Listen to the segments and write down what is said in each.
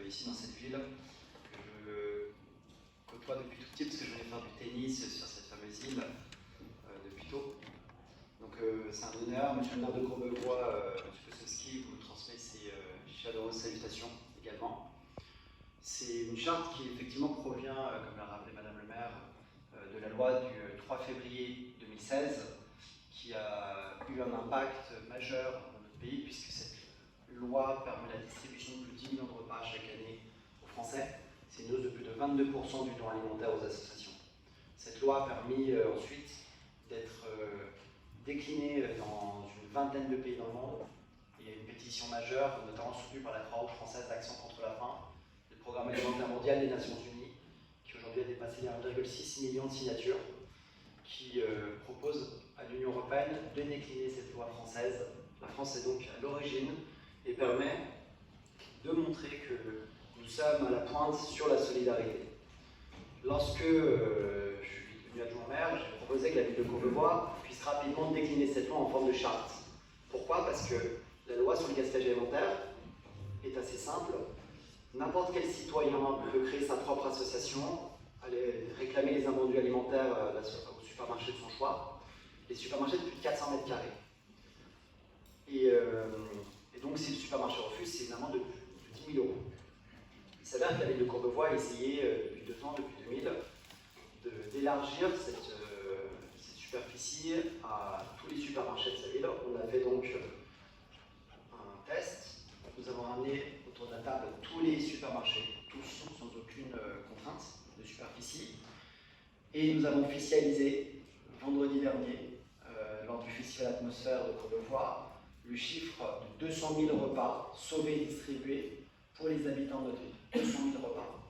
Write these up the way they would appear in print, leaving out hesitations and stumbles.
ici dans cette ville, que je côtoie depuis tout petit parce que je venais faire du tennis sur cette fameuse île depuis tôt. Donc c'est un honneur. Monsieur le maire de Courbevoie, M. Kosowski, vous transmet ses chaleureuses salutations également. C'est une charte qui effectivement provient, comme l'a rappelé Madame le maire, de la loi du 3 février 2016, qui a eu un impact majeur dans notre pays, puisque cette loi permet la distribution de plus de 10 millions de repas chaque année aux Français. C'est une hausse de plus de 22% du don alimentaire aux associations. Cette loi a permis ensuite d'être déclinée dans une vingtaine de pays dans le monde. Il y a une pétition majeure, notamment soutenue par la Croix-Rouge française d'Action contre la faim, le programme alimentaire mondial des Nations Unies, qui aujourd'hui a dépassé les 1,6 million de signatures, qui propose à l'Union européenne de décliner cette loi française. La France est donc à l'origine et permet de montrer que nous sommes à la pointe sur la solidarité. Lorsque je suis devenu adjoint au maire, j'ai proposé que la ville de Courbevoie puisse rapidement décliner cette loi en forme de charte. Pourquoi? Parce que la loi sur le gaspillage alimentaire est assez simple. N'importe quel citoyen peut créer sa propre association, aller réclamer les invendus alimentaires au supermarché de son choix, les supermarchés de plus de 400 mètres carrés. Et donc, si le supermarché refuse, c'est une amende de 10 000 €. Il s'avère que la ville de Courbevoie a essayé depuis 2 ans, depuis 2000, d'élargir cette superficie à tous les supermarchés de sa ville. On a fait donc un test. Nous avons ramené autour de la table tous les supermarchés, tous sans aucune contrainte de superficie. Et nous avons officialisé vendredi dernier, lors du festival Atmosphère de Courbevoie, le chiffre de 200 000 repas sauvés et distribués pour les habitants de notre ville. 200 000 repas.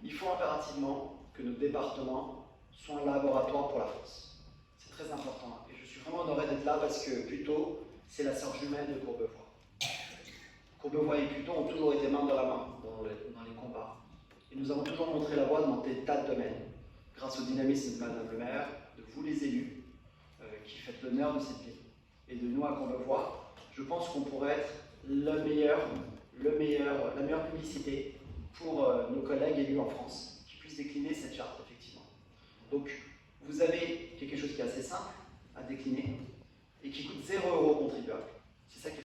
Il faut impérativement que notre département soit un laboratoire pour la France. C'est très important. Et je suis vraiment honoré d'être là parce que Puteaux, c'est la sœur jumelle de Courbevoie. Courbevoie et Puteaux ont toujours été main dans la main dans les combats. Et nous avons toujours montré la voie dans des tas de domaines, grâce au dynamisme de Madame le maire, de vous les élus, qui faites l'honneur de cette ville. Et de nous à Courbevoie, je pense qu'on pourrait être la meilleure publicité pour nos collègues élus en France, qui puissent décliner cette charte, effectivement. Donc, vous avez quelque chose qui est assez simple à décliner et qui coûte 0 € au contribuable. C'est ça qui est